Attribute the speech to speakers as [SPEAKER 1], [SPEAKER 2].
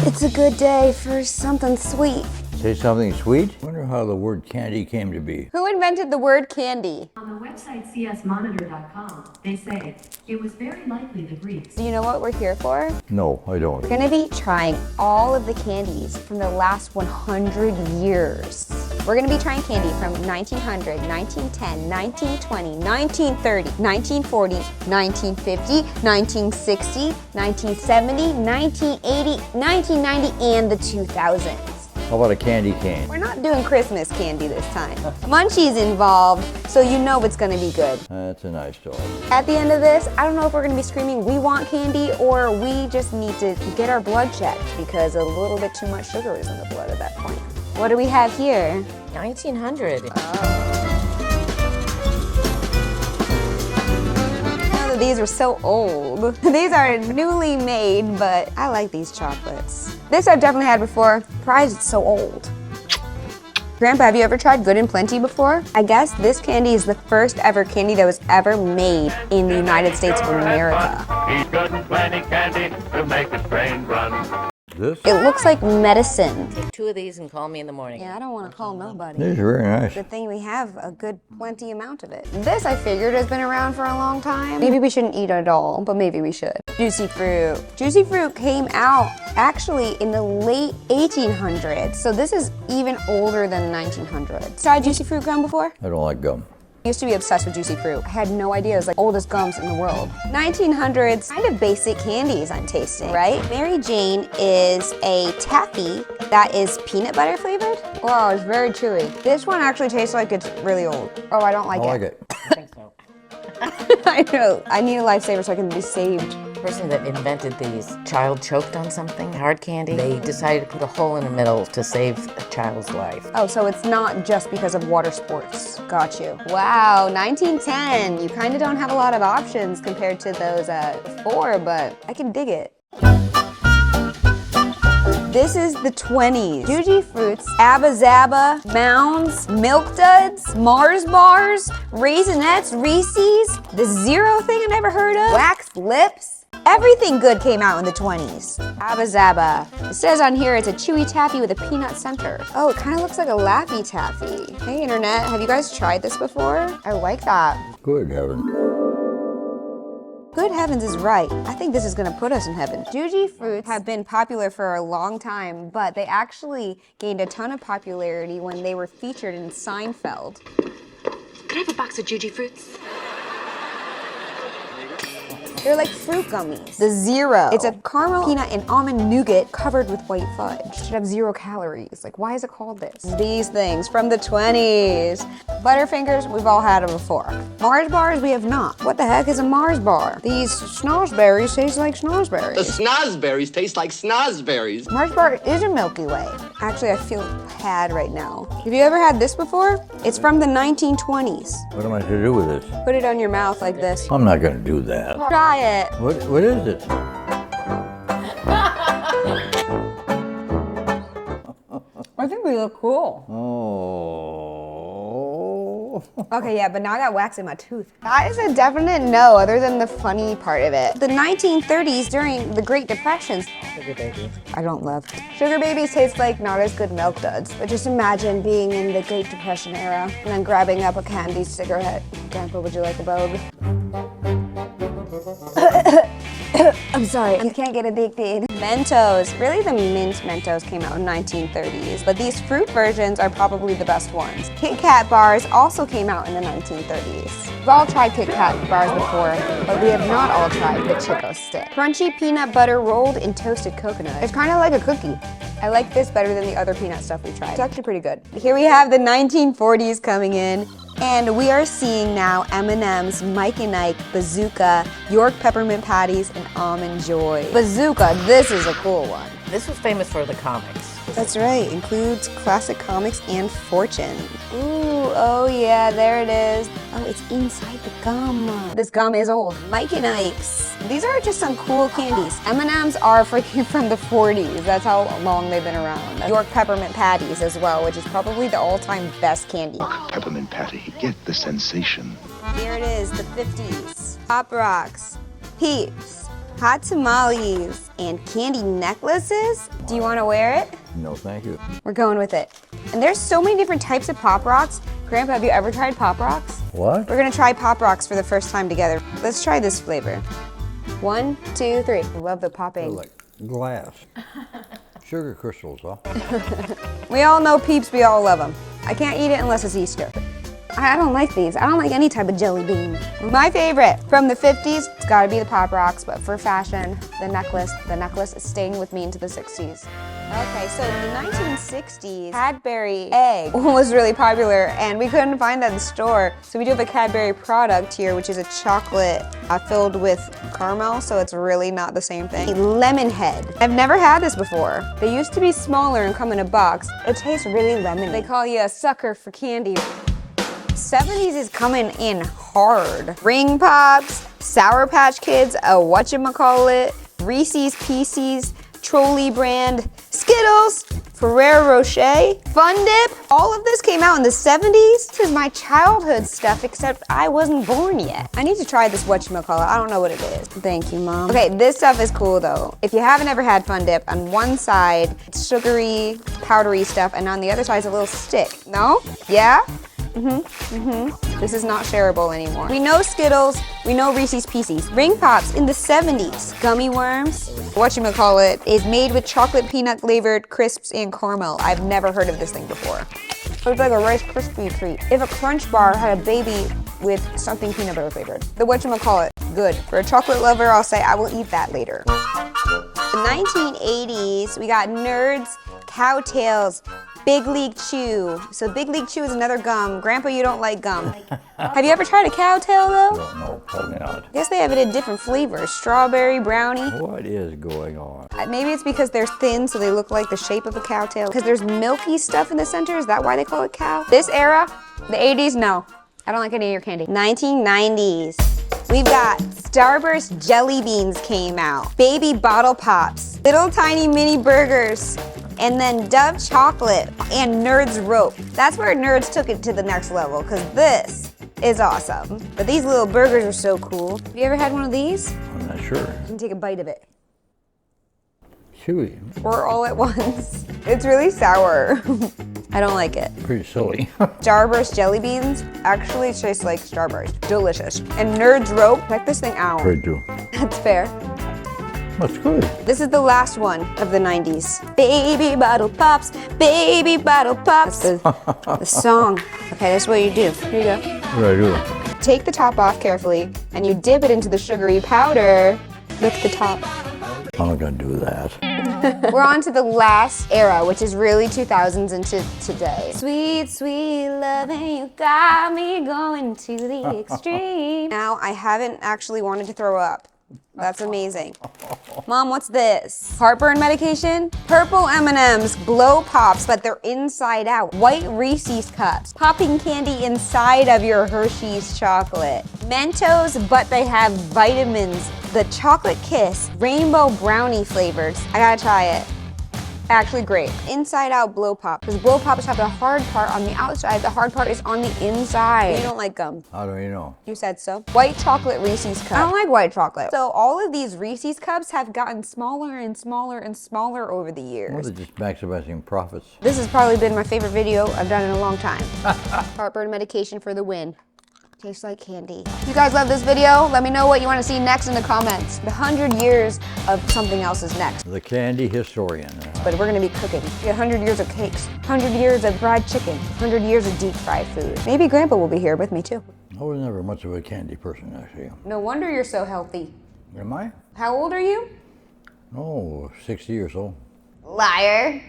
[SPEAKER 1] It's a good day for something sweet.
[SPEAKER 2] Say something sweet? Wonder how the word candy came to be.
[SPEAKER 1] Who invented the word candy?
[SPEAKER 3] On the website csmonitor.com, they say it was very likely the Greeks.
[SPEAKER 1] Do you know what we're here for?
[SPEAKER 2] No, I don't.
[SPEAKER 1] We're gonna be trying all of the candies from the last 100 years. We're gonna be trying candy from 1900, 1910, 1920, 1930, 1940, 1950, 1960, 1970, 1980, 1990, and the 2000s.
[SPEAKER 2] How about a candy cane?
[SPEAKER 1] We're not doing Christmas candy this time. Munchies involved, so you know it's gonna be good.
[SPEAKER 2] That's a nice dog.
[SPEAKER 1] At the end of this, I don't know if we're gonna be screaming, we want candy, or we just need to get our blood checked because a little bit too much sugar is in the blood at that point. What do we have here?
[SPEAKER 4] 1900.
[SPEAKER 1] These are so old. These are newly made, but I like these chocolates. This I've definitely had before. Surprised it's so old. Grandpa, have you ever tried Good and Plenty before? I guess this candy is the first ever candy that was ever made in the United States of America.
[SPEAKER 5] Eat Good and Plenty candy to make the brain run.
[SPEAKER 2] This?
[SPEAKER 1] It looks like medicine.
[SPEAKER 4] Take 2 of these and call me in the morning.
[SPEAKER 1] Yeah, I don't want to call nobody.
[SPEAKER 2] These are very nice.
[SPEAKER 1] Good thing we have a good plenty amount of it. This, I figured, has been around for a long time. Maybe we shouldn't eat it all, but maybe we should. Juicy fruit. Juicy fruit came out actually in the late 1800s, so this is even older than 1900s. Tried juicy fruit gum before?
[SPEAKER 2] I don't like gum.
[SPEAKER 1] I used to be obsessed with juicy fruit. I had no idea it was like oldest gums in the world. 1900s, kind of basic candies I'm tasting, right? Mary Jane is a taffy that is peanut butter flavored. Wow, it's very chewy. This one actually tastes like it's really old. Oh, I don't like
[SPEAKER 2] I
[SPEAKER 1] it.
[SPEAKER 2] like it.
[SPEAKER 4] I think so.
[SPEAKER 1] I know. I need a lifesaver so I can be saved.
[SPEAKER 4] The person that invented these, child choked on something, hard candy. They decided to put a hole in the middle to save a child's life.
[SPEAKER 1] Oh, so it's not just because of water sports. Got you. Wow, 1910. You kind of don't have a lot of options compared to those before, but I can dig it. This is the 20s. Juji Fruits, Abazaba, Mounds, Milk Duds, Mars Bars, Raisinets, Reese's, the Zero thing I never heard of, Wax Lips. Everything good came out in the 20s. Abazaba. It says on here it's a chewy taffy with a peanut center. Oh, it kind of looks like a Laffy Taffy. Hey, Internet, have you guys tried this before? I like that.
[SPEAKER 2] Good heaven.
[SPEAKER 1] Good heavens is right. I think this is gonna put us in heaven. Juji Fruits have been popular for a long time, but they actually gained a ton of popularity when they were featured in Seinfeld.
[SPEAKER 3] Could I have a box of Juji Fruits?
[SPEAKER 1] They're like fruit gummies. The Zero. It's a caramel, peanut, and almond nougat covered with white fudge. It should have 0 calories. Like, why is it called this? These things from the 20s. Butterfingers, we've all had them before. Mars bars, we have not. What the heck is a Mars bar? These snozberries taste like snozberries.
[SPEAKER 6] The snozberries taste like snozberries.
[SPEAKER 1] Mars bar is a Milky Way. Actually, I feel bad right now. Have you ever had this before? It's from the 1920s.
[SPEAKER 2] What am I to do with this?
[SPEAKER 1] Put it on your mouth like this.
[SPEAKER 2] I'm not going to do that.
[SPEAKER 1] Try it.
[SPEAKER 2] What is it?
[SPEAKER 1] I think we look cool.
[SPEAKER 2] Oh.
[SPEAKER 1] Okay, yeah, but now I got wax in my tooth. That is a definite no, other than the funny part of it. The 1930s, during the Great Depression.
[SPEAKER 4] Sugar baby.
[SPEAKER 1] I don't love Sugar babies taste like not as good Milk Duds. But just imagine being in the Great Depression era and then grabbing up a candy cigarette. Grandpa, would you like a bogue? I'm sorry, you can't get addicted. Mentos. Really, the mint Mentos came out in 1930s, but these fruit versions are probably the best ones. Kit Kat bars also came out in the 1930s. We've all tried Kit Kat bars before, but we have not all tried the Chico Stick. Crunchy peanut butter rolled in toasted coconut. It's kind of like a cookie. I like this better than the other peanut stuff we tried. It's actually pretty good. Here we have the 1940s coming in. And we are seeing now M&M's, Mike and Ike, Bazooka, York Peppermint Patties, and Almond Joy. Bazooka, this is a cool one.
[SPEAKER 4] This was famous for the comics.
[SPEAKER 1] That's right, includes classic comics and Fortune. Ooh, oh yeah, there it is. Oh, it's inside the gum. This gum is old. Mike and Ike's. These are just some cool candies. M&M's are freaking from the 40s. That's how long they've been around. York Peppermint Patties as well, which is probably the all-time best candy.
[SPEAKER 7] Peppermint patty, get the sensation.
[SPEAKER 1] Here it is, the 50s. Pop Rocks, Peeps, Hot tamales and candy necklaces. Do you want to wear it?
[SPEAKER 2] No, thank you.
[SPEAKER 1] We're going with it. And there's so many different types of Pop Rocks. Grandpa, have you ever tried Pop Rocks?
[SPEAKER 2] What?
[SPEAKER 1] We're gonna try Pop Rocks for the first time together. Let's try this flavor. 1, 2, 3. I love the
[SPEAKER 2] They're
[SPEAKER 1] popping.
[SPEAKER 2] like glass. Sugar crystals, huh?
[SPEAKER 1] We all know Peeps, we all love them. I can't eat it unless it's Easter. I don't like these. I don't like any type of jelly bean. My favorite from the 50s, it's gotta be the Pop Rocks, but for fashion, the necklace is staying with me into the 60s. Okay, so in the 1960s, Cadbury egg was really popular and we couldn't find that in the store. So we do have a Cadbury product here, which is a chocolate filled with caramel, so it's really not the same thing. Lemon head. I've never had this before. They used to be smaller and come in a box. It tastes really lemony. They call you a sucker for candy. 70s is coming in hard. Ring Pops, Sour Patch Kids, whatchamacallit, Reese's Pieces, Trolley Brand, Skittles, Ferrero Rocher, Fun Dip. All of this came out in the 70s. This is my childhood stuff, except I wasn't born yet. I need to try this whatchamacallit. I don't know what it is. Thank you, Mom. Okay, this stuff is cool though. If you haven't ever had Fun Dip, on one side, it's sugary, powdery stuff, and on the other side is a little stick. No? Yeah? This is not shareable anymore. We know Skittles, we know Reese's Pieces. Ring Pops in the 70s. Gummy worms, whatchamacallit, is made with chocolate peanut flavored crisps and caramel. I've never heard of this thing before. It's like a Rice Krispie treat. If a Crunch Bar had a baby with something peanut butter flavored. The whatchamacallit, good. For a chocolate lover, I'll say I will eat that later. The 1980s, we got Nerds, Cowtails, Big League Chew. So Big League Chew is another gum. Grandpa, you don't like gum. Have you ever tried a Cowtail though?
[SPEAKER 2] No, probably not.
[SPEAKER 1] I guess they have it in different flavors. Strawberry, brownie.
[SPEAKER 2] What is going on?
[SPEAKER 1] Maybe it's because they're thin so they look like the shape of a cowtail. Because there's milky stuff in the center, is that why they call it cow? This era, the 80s, no. I don't like any of your candy. 1990s. We've got Starburst Jelly Beans came out. Baby Bottle Pops. Little tiny mini burgers. And then Dove Chocolate and Nerds Rope. That's where Nerds took it to the next level, because this is awesome. But these little burgers are so cool. Have you ever had one of these?
[SPEAKER 2] I'm not sure.
[SPEAKER 1] You can take a bite of it.
[SPEAKER 2] Chewy.
[SPEAKER 1] Or all at once. It's really sour. I don't like it.
[SPEAKER 2] Pretty silly.
[SPEAKER 1] Starburst Jelly Beans actually taste like Starburst. Delicious. And Nerds Rope, check this thing out.
[SPEAKER 2] Good too.
[SPEAKER 1] That's fair.
[SPEAKER 2] That's good.
[SPEAKER 1] This is the last one of the 90s. Baby Bottle Pops, Baby Bottle Pops. That's the song. Okay, that's what you do. Here you go.
[SPEAKER 2] What do I do?
[SPEAKER 1] Take the top off carefully, and you dip it into the sugary powder. Look at the top.
[SPEAKER 2] I'm not gonna do that.
[SPEAKER 1] We're on to the last era, which is really 2000s into today. Sweet, sweet loving, you got me going to the extreme. Now, I haven't actually wanted to throw up. That's amazing. Mom, what's this? Heartburn medication? Purple M&Ms, Blow Pops, but they're inside out. White Reese's Cups, popping candy inside of your Hershey's chocolate. Mentos, but they have vitamins. The Chocolate Kiss, rainbow brownie flavored. I gotta try it. Actually great. Inside out Blow Pop, because Blow Pops have the hard part on the outside, the hard part is on the inside. You don't like gum.
[SPEAKER 2] How do you know?
[SPEAKER 1] You said so. White chocolate Reese's Cup. I don't like white chocolate. So all of these Reese's Cups have gotten smaller and smaller and smaller over the years.
[SPEAKER 2] Well, they're just maximizing profits.
[SPEAKER 1] This has probably been my favorite video I've done in a long time. Heartburn medication for the win. Tastes like candy. If you guys love this video, let me know what you want to see next in the comments. The 100 years of something else is next.
[SPEAKER 2] The candy historian.
[SPEAKER 1] But we're gonna be cooking. We got 100 years of cakes, 100 years of fried chicken, 100 years of deep fried food. Maybe Grandpa will be here with me too.
[SPEAKER 2] I was never much of a candy person, actually.
[SPEAKER 1] No wonder you're so healthy.
[SPEAKER 2] Am I?
[SPEAKER 1] How old are you?
[SPEAKER 2] Oh, 60 or so.
[SPEAKER 1] Liar.